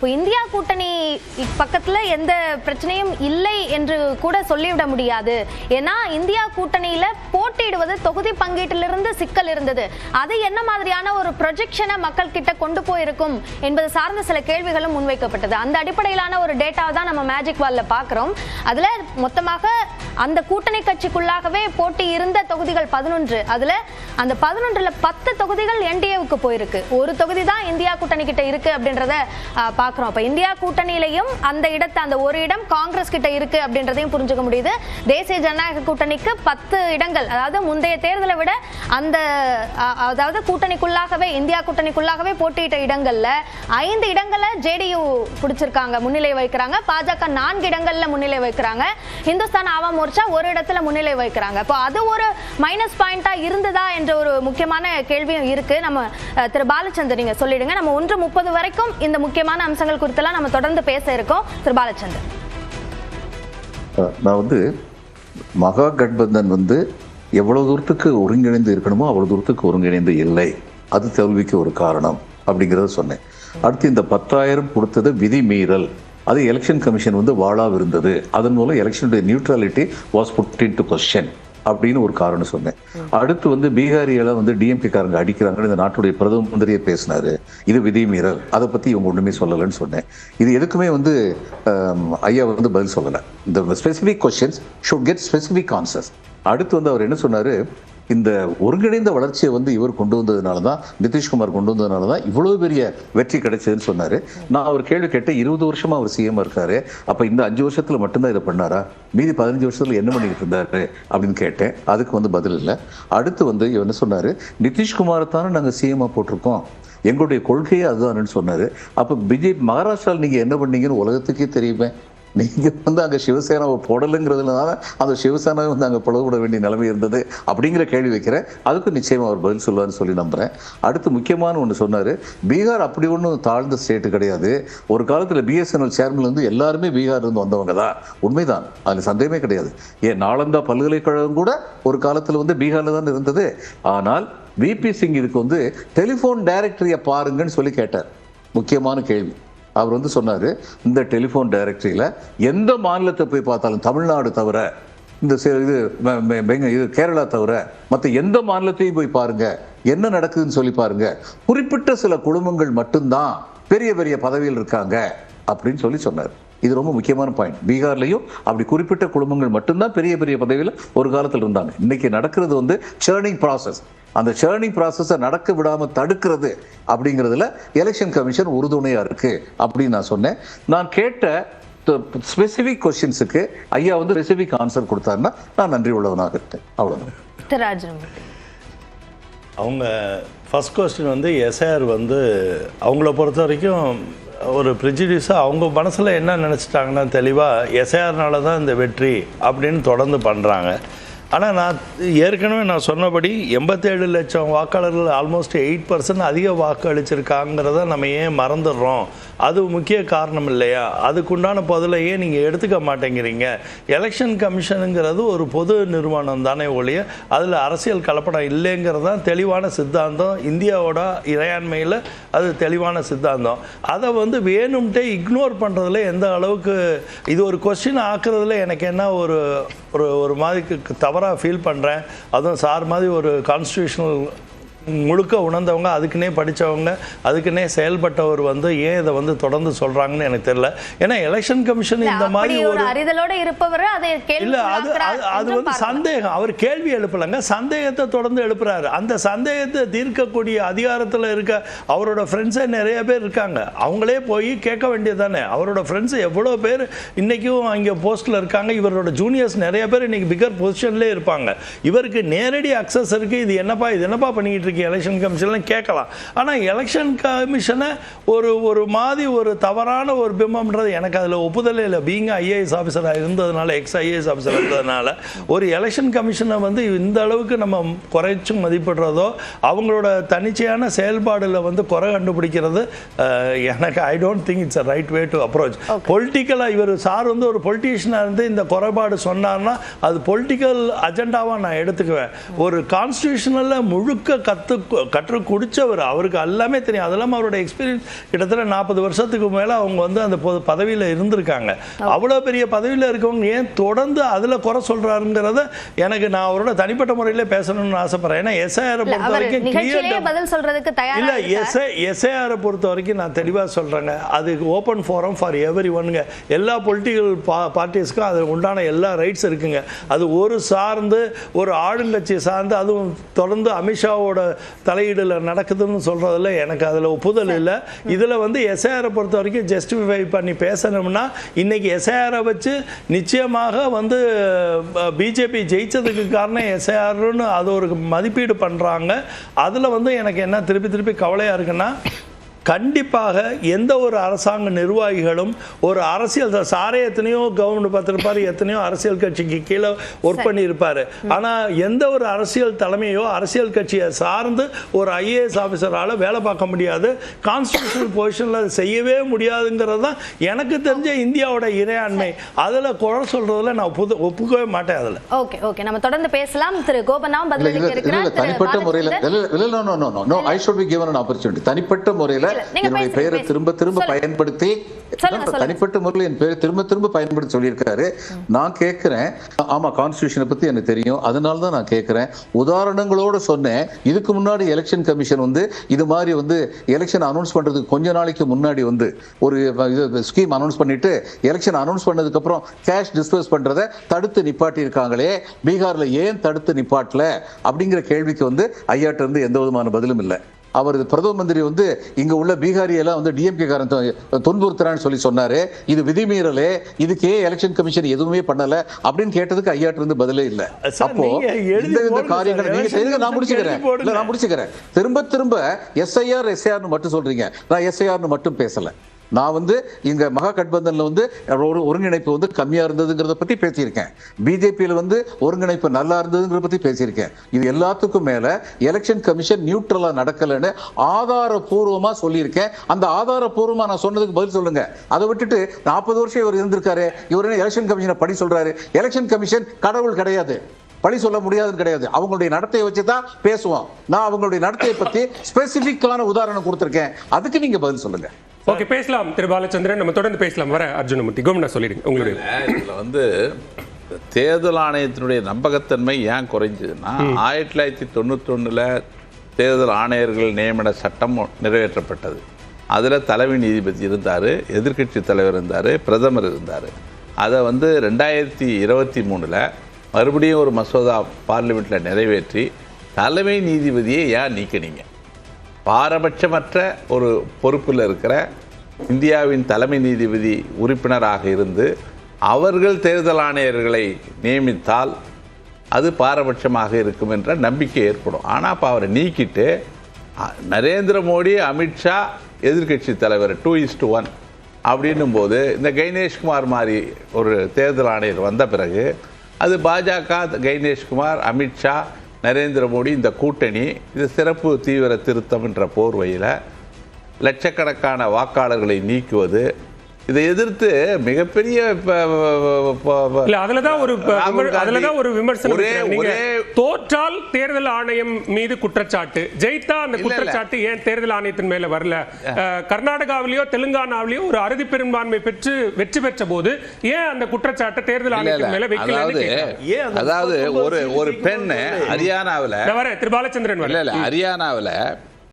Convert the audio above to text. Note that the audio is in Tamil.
இப்போ இந்தியா கூட்டணி பக்கத்துல எந்த பிரச்சனையும் இல்லை என்று கூட சொல்லிவிட முடியாது. ஏன்னா இந்தியா கூட்டணியில போட்டியிடுவது தொகுதி பங்கீட்டிலிருந்து சிக்கல் இருந்தது. அது என்ன மாதிரியான ஒரு ப்ரொஜெக்ஷனை மக்கள் கிட்ட கொண்டு போயிருக்கும் என்பது சார்ந்த சில கேள்விகளும் முன்வைக்கப்பட்டது. அந்த அடிப்படையிலான ஒரு டேட்டாவை தான் நம்ம மேஜிக் வால்ல பார்க்கிறோம். அதுல மொத்தமாக அந்த கூட்டணி கட்சிக்குள்ளாகவே போட்டி இருந்த தொகுதிகள் 11. அதுல அந்த 11ல 10 தொகுதிகள் என்டிஏவுக்கு போயிருக்கு. ஒரு தொகுதி தான் இந்தியா கூட்டணி கிட்ட இருக்கு அப்படின்றத பாக்குறோம். அப்ப இந்தியா கூட்டணியிலையும் அந்த இடத்தை, அந்த ஒரு இடம் காங்கிரஸ் கிட்ட இருக்கு அப்படின்றதையும் புரிஞ்சுக்க முடியுது. தேசிய ஜனநாயக கூட்டணிக்கு 10 இடங்கள், அதாவது முந்தைய தேர்தலை விட அந்த அதாவது கூட்டணிக்குள்ளாகவே இந்தியா கூட்டணிக்குள்ளாகவே போட்டியிட்ட இடங்கள்ல 5 இடங்களை ஜேடியு பிடிச்சிருக்காங்க, முன்னிலை வைக்கிறாங்க. பாஜக 4 இடங்கள்ல முன்னிலை வைக்கிறாங்க. இந்துஸ்தான் ஆவாம் மோர்ச்சா ஒரு இடத்துல முன்னிலை வைக்கிறாங்க. அப்போ அது ஒரு மைனஸ் பாயிண்டா இருந்ததா என்ற ஒரு முக்கியமான கேள்வியும் இருக்கு. நம்ம திரு பாலச்சந்தர் நீங்க சொல்லிடுங்க. நம்ம 1:30 வரைக்கும் இந்த முக்கியமான அம்சங்கள் குறித்தெல்லாம் நம்ம தொடர்ந்து பேச இருக்கோம். திரு பாலச்சந்தர், நான் மகா கட்பந்தன் எவ்வளவு தூரத்துக்கு ஒருங்கிணைந்து இருக்கணுமோ அவ்வளவு தூரத்துக்கு ஒருங்கிணைந்து இல்லை, அது தோல்விக்கு ஒரு காரணம் அப்படிங்கிறத சொன்னேன். அடுத்து இந்த 10,000 கொடுத்தது விதி மீறல், அது எலெக்ஷன் கமிஷன் வாழாவு இருந்தது, அதன் மூலம் எலெக்ஷனுடைய neutrality was put into question அப்படின்னு ஒரு காரணம் சொன்னேன். அடுத்து பீகாரியால டிஎம்கே காரங்க அடிக்கிறாங்கன்னு இந்த நாட்டுடைய பிரதம மந்திரியே பேசினாரு, இது விதி மீறல், அதை பத்தி இவங்க ஒண்ணுமே சொல்லலன்னு சொன்னேன். இது எதுக்குமே ஐயா பதில் சொல்லல. இந்த specific questions should get specific answers. அடுத்து அவர் என்ன சொன்னாரு, இந்த ஒருங்கிணைந்த வளர்ச்சியை இவர் கொண்டு வந்ததுனால தான், நிதிஷ்குமார் கொண்டு வந்ததுனால தான் இவ்வளவு பெரிய வெற்றி கிடைச்சதுன்னு சொன்னாரு. நான் அவர் கேள்வி கேட்டேன், 20 வருஷமா அவர் சிஎம் இருக்காரு, அப்ப இந்த 5 வருஷத்துல மட்டும்தான் இதை பண்ணாரா, மீதி 15 வருஷத்துல என்ன பண்ணிட்டு இருந்தாரு அப்படின்னு கேட்டேன். அதுக்கு பதில் இல்லை. அடுத்து இவர் என்ன சொன்னாரு, நிதிஷ்குமாரை தானே நாங்க சிஎம்ஆ போட்டிருக்கோம், எங்களுடைய கொள்கையே அதுதான்னு சொன்னாரு. அப்ப பிஜேபி மகாராஷ்டிராவில் நீங்க என்ன பண்ணீங்கன்னு உலகத்துக்கே தெரியுமே. நீங்க அங்க சிவசேனாவை போடலுங்கிறதுனால அந்த சிவசேனாவை அங்க புலப்பட வேண்டிய நிலைமை இருந்தது அப்படிங்கிற கேள்வி வைக்கிறேன். அதுக்கும் நிச்சயமா அவர் பதில் சொல்லுவார்னு சொல்லி நம்புறேன். அடுத்து முக்கியமான ஒன்று சொன்னாரு, பீகார் அப்படி ஒன்றும் தாழ்ந்த ஸ்டேட் கிடையாது. ஒரு காலத்துல பிஎஸ்என்எல் சேர்மன் எல்லாருமே பீகார் இருந்து வந்தவங்க தான், உண்மைதான், அதுல சந்தேகமே கிடையாது. ஏன் நாலந்தா பல்கலைக்கழகம் கூட ஒரு காலத்துல பீகார்ல தான் இருந்தது. ஆனால் விபி சிங் இதுக்கு டெலிபோன் டைரக்டரிய பாருங்கன்னு சொல்லி கேட்டார். முக்கியமான கேள்வி. அவர் சொன்னாரு, இந்த டெலிபோன் டைரக்டரியில எந்த மாநிலத்தை போய் பார்த்தாலும், தமிழ்நாடு தவிர, இந்த இது கேரளா தவிர மற்ற எந்த மாநிலத்தையும் போய் பாருங்க, என்ன நடக்குதுன்னு சொல்லி பாருங்க, குறிப்பிட்ட சில குடும்பங்கள் மட்டும்தான் பெரிய பெரிய பதவியில் இருக்காங்க அப்படின்னு சொல்லி சொன்னார். இது ரொம்ப முக்கியமான பாயிண்ட். பீகார்லையும் அப்படி குறிப்பிட்ட குடும்பங்கள் மட்டும்தான் பெரிய பெரிய பதவியில் ஒரு காலத்தில் இருந்தாங்க. இன்னைக்கு நடக்கிறது சேர்னிங் ப்ராசஸ். அந்த சேர்னிங் ப்ராசஸை நடக்க விடாம தடுக்கிறது அப்படிங்கிறதுல எலெக்ஷன் கமிஷன் உறுதுணையா இருக்கு அப்படின்னு நான் சொன்னேன். நான் கேட்ட ஸ்பெசிபிக் கொஸ்டின்ஸுக்கு ஐயா ஸ்பெசிபிக் ஆன்சர் கொடுத்தாருன்னா நான் நன்றி உள்ளவனாக இருக்கேன். அவ்வளவுதான். அவங்க ஃபர்ஸ்ட் கொஸ்டின் எஸ்ஆர் அவங்கள பொறுத்த வரைக்கும் ஒரு ப்ரிஜுடியூஸாக அவங்க மனசில் என்ன நினச்சிட்டாங்கன்னா, தெளிவாக எஸ்ஐஆர்னால தான் இந்த வெற்றி அப்படின்னு தொடர்ந்து பண்ணுறாங்க. ஆனால் நான் ஏற்கனவே நான் சொன்னபடி 87 லட்சம் வாக்காளர்கள் ஆல்மோஸ்ட் 8% அதிக வாக்கு அளிச்சிருக்காங்கிறத நம்ம ஏன் மறந்துடுறோம்? அது முக்கிய காரணம் இல்லையா? அதுக்குண்டான பதிலை ஏன் நீங்கள் எடுத்துக்க மாட்டேங்கிறீங்க? எலெக்ஷன் கமிஷனுங்கிறது ஒரு பொது நிறுவனம் தானே ஒழிய அதில் அரசியல் கலப்படம் இல்லைங்கிறது தான் தெளிவான சித்தாந்தம். இந்தியாவோட இறையாண்மையில் அது தெளிவான சித்தாந்தம். அதை வேணும்ட்டே இக்னோர் பண்ணுறதுல எந்த அளவுக்கு இது ஒரு கொஸ்டின் ஆக்குறதுல எனக்கு என்ன ஒரு மாதிரி தவறாக ஃபீல் பண்ணுறேன். அதுவும் சார் மாதிரி ஒரு கான்ஸ்டியூஷனல் முழுக்க உணர்ந்தவங்க, அதுக்குன்னே படித்தவங்க, அதுக்குன்னே செயல்பட்டவர் ஏன் இதை தொடர்ந்து சொல்றாங்கன்னு எனக்கு தெரியல. ஏன்னா எலெக்ஷன் கமிஷன் இந்த மாதிரி ஒரு அறிதலோட இருப்பவர் இல்ல, அது சந்தேகம். அவர் கேள்வி எழுப்பலங்க, சந்தேகத்தை தொடர்ந்து எழுப்புறாரு. அந்த சந்தேகத்தை தீர்க்கக்கூடிய அதிகாரத்தில் இருக்க அவரோட ஃப்ரெண்ட்ஸே நிறைய பேர் இருக்காங்க. அவங்களே போய் கேட்க வேண்டியது தானே. அவரோட ஃப்ரெண்ட்ஸ் எவ்வளோ பேர் இன்னைக்கும் அங்கே போஸ்ட்ல இருக்காங்க. இவரோட ஜூனியர்ஸ் நிறைய பேர் இன்னைக்கு பிகர் பொசிஷன்லேயே இருப்பாங்க. இவருக்கு நேரடி அக்சஸ் இருக்கு. இது என்னப்பா பண்ணிட்டு எலெக்ஷன் கமிஷன் கேட்கலாம். ஆனால் எலெக்ஷன் கமிஷனை ஒரு மாதிரி ஒரு தவறான ஒரு பிம்பம்ன்றது எனக்கு அதில் ஒப்புதலே இல்லை. பீங்க ஐஏஎஸ் ஆஃபீஸராக இருந்ததுனால, எக்ஸ் ஐஏஎஸ் ஆஃபீஸர் இருந்ததுனால ஒரு எலெக்ஷன் கமிஷனை இந்த அளவுக்கு நம்ம குறைச்சும் மதிப்பிடுறதோ அவங்களோட தனிச்சையான செயல்பாடுல குறை கண்டுபிடிக்கிறது எனக்கு I don't think it's a right way to approach. பொலிட்டிக்கலாக இவர் சார் ஒரு பொலிட்டீஷியனாக இருந்து இந்த குறைபாடு சொன்னார்னா அது பொலிட்டிக்கல் அஜெண்டாவாக நான் எடுத்துக்குவேன். ஒரு கான்ஸ்டியூஷனில் முழுக்க கற்று குடிச்சவர், அவருக்கு எல்லாமே தெரியும். அதெல்லாம் அவரோட எக்ஸ்பீரியன்ஸ் கிட்டத்தட்ட 40 வருஷத்துக்கு மேல அவங்க வந்து அந்த பதவியில இருந்திருக்காங்க. அவ்வளவு பெரிய பதவியில இருக்கவங்க ஏன் தொடர்ந்து அதுல குறை சொல்றாருங்கிறத எனக்கு நான் அவரோட தனிப்பட்ட முறையில பேசணும்னு ஆசைப்படுறேன். ஏன்னா எஸ்ஐஆர் பொறுத்த வரைக்கும் பதில் சொல்றதுக்கு தயாரா இல்ல, எஸ்ஐஆர் பொறுத்த வரைக்கும் நான் தெளிவா சொல்றேங்க, அது ஓபன் ஃபோரம் ஃபார் எவரி ஒன்னுங்க. எல்லா பொலிட்டிக்கல் பார்ட்டிஸ்க்கும் அது உண்டான எல்லா ரைட்ஸ் இருக்குங்க. அது ஒரு சார்ந்து ஒரு ஆளுங்கட்சி சார்ந்து அதுவும் தொடர்ந்து அமித்ஷாவோட தலையீடுல நடக்குதுன்னு சொல்றதுல எனக்கு அதுல ஒப்புதல் இல்லை. இதுல வந்து எஸ்ஐஆரை பொறுத்த வரைக்கும் ஜஸ்டிஃபை பண்ணி பேசணும்னா இன்னைக்கு எஸ்ஐஆரை வச்சு நிச்சயமாக வந்து பிஜேபி ஜெயிச்சதுக்கு காரணம் எஸ்ஐஆர்னு அது ஒரு மதிப்பீடு பண்றாங்க. அதுல வந்து எனக்கு என்ன திருப்பி கவலையா இருக்குன்னா, கண்டிப்பாக எந்த ஒரு அரசாங்க நிர்வாகிகளும் ஒரு அரசியல் சாரே எத்தனையோ கவர்மெண்ட் பார்த்துருப்பாரு, எத்தனையோ அரசியல் கட்சிக்கு கீழே ஒர்க் பண்ணியிருப்பாரு. ஆனால் எந்த ஒரு அரசியல் தலைமையோ அரசியல் கட்சியை சார்ந்து ஒரு ஐஏஎஸ் ஆஃபீஸரால் வேலை பார்க்க முடியாது, கான்ஸ்டிடியூஷனல் பொசிஷனில் செய்யவே முடியாதுங்கிறது தான் எனக்கு தெரிஞ்ச இந்தியாவோட இறையாண்மை. அதில் குறை சொல்றதுல நான் ஒப்புக்கவே மாட்டேன். அதில் ஓகே நம்ம தொடர்ந்து பேசலாம். திரு கோபண்ணாவும் பதிலளிக்க இருக்கிறார். தனிப்பட்ட முறையில் தனிப்பட்ட முறையில் என்னுடைய பெயரை திரும்ப பயன்படுத்தி தனிப்பட்ட முறையில் என் பெயரை திரும்ப பயன்படுத்தி சொல்லியிருக்காரு. நான் கேட்கிறேன், ஆமா கான்ஸ்டிடியூஷனை பத்தி எனக்கு தெரியும், அதனால தான் நான் கேட்கிறேன். உதாரணங்களோட சொன்னேன். இதுக்கு முன்னாடி எலெக்ஷன் கமிஷன் வந்து இது மாதிரி வந்து எலெக்ஷன் அனௌன்ஸ் பண்றதுக்கு கொஞ்ச நாளைக்கு முன்னாடி வந்து ஒரு ஸ்கீம் அனௌன்ஸ் பண்ணிட்டு எலெக்ஷன் அனௌன்ஸ் பண்ணதுக்கு அப்புறம் கேஷ் டிஸ்பர்ஸ் பண்றதை தடுத்து நிப்பாட்டி இருக்காங்களே, பீகார்ல ஏன் தடுத்து நிப்பாட்டல அப்படிங்கிற கேள்விக்கு வந்து ஐயாட்ட இருந்து எந்த விதமான பதிலும் இல்லை. அவர் பிரதம மந்திரி வந்து இங்க உள்ள பீகாரியெல்லாம் வந்து டிஎம்கே காரன் துன்புறுத்துறான்னு சொல்லி சொன்னாரு. இது விதிமீறலே, இதுக்கே எலெக்ஷன் கமிஷன் எதுவுமே பண்ணல அப்படின்னு கேட்டதுக்கு ஐயாட்டு இருந்து பதிலே இல்லை. அப்போ இந்த காரியங்களை நீங்க செய்யுங்க, நான் முடிச்சுக்கிறேன். திரும்ப எஸ்ஐஆர் மட்டும் சொல்றீங்க, நான் எஸ்ஐஆர் மட்டும் பேசல. நான் வந்து இங்க மகா கட்பந்தன்ல வந்து ஒரு ஒருங்கிணைப்பு வந்து கம்மியா இருந்ததுங்கிறத பத்தி பேசியிருக்கேன். பிஜேபியில வந்து ஒருங்கிணைப்பு நல்லா இருந்ததுங்கிறத பத்தி பேசியிருக்கேன். இது எல்லாத்துக்கும் மேல எலெக்ஷன் கமிஷன் நியூட்ரலா நடக்கலன்னு ஆதாரபூர்வமா சொல்லியிருக்கேன். அந்த ஆதாரபூர்வமா நான் சொன்னதுக்கு பதில் சொல்லுங்க. அதை விட்டுட்டு 40 வருஷம் இவர் இருந்திருக்காரு, இவர் எலெக்ஷன் கமிஷனை படி சொல்றாரு. எலெக்ஷன் கமிஷன் கடவுள் கிடையாது, பழி சொல்ல முடியாதுன்னு கிடையாது. அவங்களுடைய நடத்தையை வச்சு தான் பேசுவோம். நான் அவங்களுடைய நடத்தையை பத்தி ஸ்பெசிபிக்கான உதாரணம் கொடுத்திருக்கேன். அதுக்கு நீங்க பதில் சொல்லுங்க. ஓகே, பேசலாம் திரு பாலச்சந்திரன். நம்ம தொடர்ந்து பேசலாம். வர அர்ஜுனமூர்த்தி கோமண்ணா சொல்லிடுங்க உங்களுடைய. இதுல வந்து தேர்தல் ஆணையத்தினுடைய நம்பகத்தன்மை ஏன் குறைஞ்சதுன்னா, 1991 தேர்தல் ஆணையர்கள் நியமன சட்டம் நிறைவேற்றப்பட்டது. அதில் தலைமை நீதிபதி இருந்தார், எதிர்க்கட்சி தலைவர் இருந்தார், பிரதமர் இருந்தார். அதை வந்து 2023 மறுபடியும் ஒரு மசோதா பார்லிமெண்ட்டில் நிறைவேற்றி தலைமை நீதிபதியை ஏன் நீக்கினீங்க? பாரபட்சமற்ற ஒரு பொறுப்பில் இருக்கிற இந்தியாவின் தலைமை நீதிபதி உறுப்பினராக இருந்து அவர்கள் தேர்தல் ஆணையர்களை நியமித்தால் அது பாரபட்சமாக இருக்கும் என்ற நம்பிக்கை ஏற்படும். ஆனால் இப்போ அவரை நீக்கிட்டு நரேந்திர மோடி, அமித்ஷா எதிர்க்கட்சி தலைவர் 2:1 அப்படின்னும் போது இந்த கைனேஷ்குமார் மாதிரி ஒரு தேர்தல் ஆணையர் வந்த பிறகு அது பாஜக, கைனேஷ்குமார், அமித்ஷா, நரேந்திர மோடி இந்த கூட்டணி இது சிறப்பு தீவிர திருத்தம் என்ற போர்வையில் லட்சக்கணக்கான வாக்காளர்களை நீக்குவது, இதை எதிர்த்து மிகப்பெரிய ஒரு விமர்சனம். தோற்றால் தேர்தல் ஆணையம் மீது குற்றச்சாட்டு, ஜெயித்தா அந்த குற்றச்சாட்டு ஏன் தேர்தல் ஆணையத்தின் மேல வரல? கர்நாடகாவிலேயோ தெலுங்கானாவிலேயோ ஒரு அறுதி பெரும்பான்மை பெற்று வெற்றி பெற்ற போது ஏன் அந்த குற்றச்சாட்டு தேர்தல் ஆணையத்தின் மேல வைக்கல? அதாவது ஒரு பெண் ஹரியானாவில் திரு பாலச்சந்திரன் ஹரியானாவில்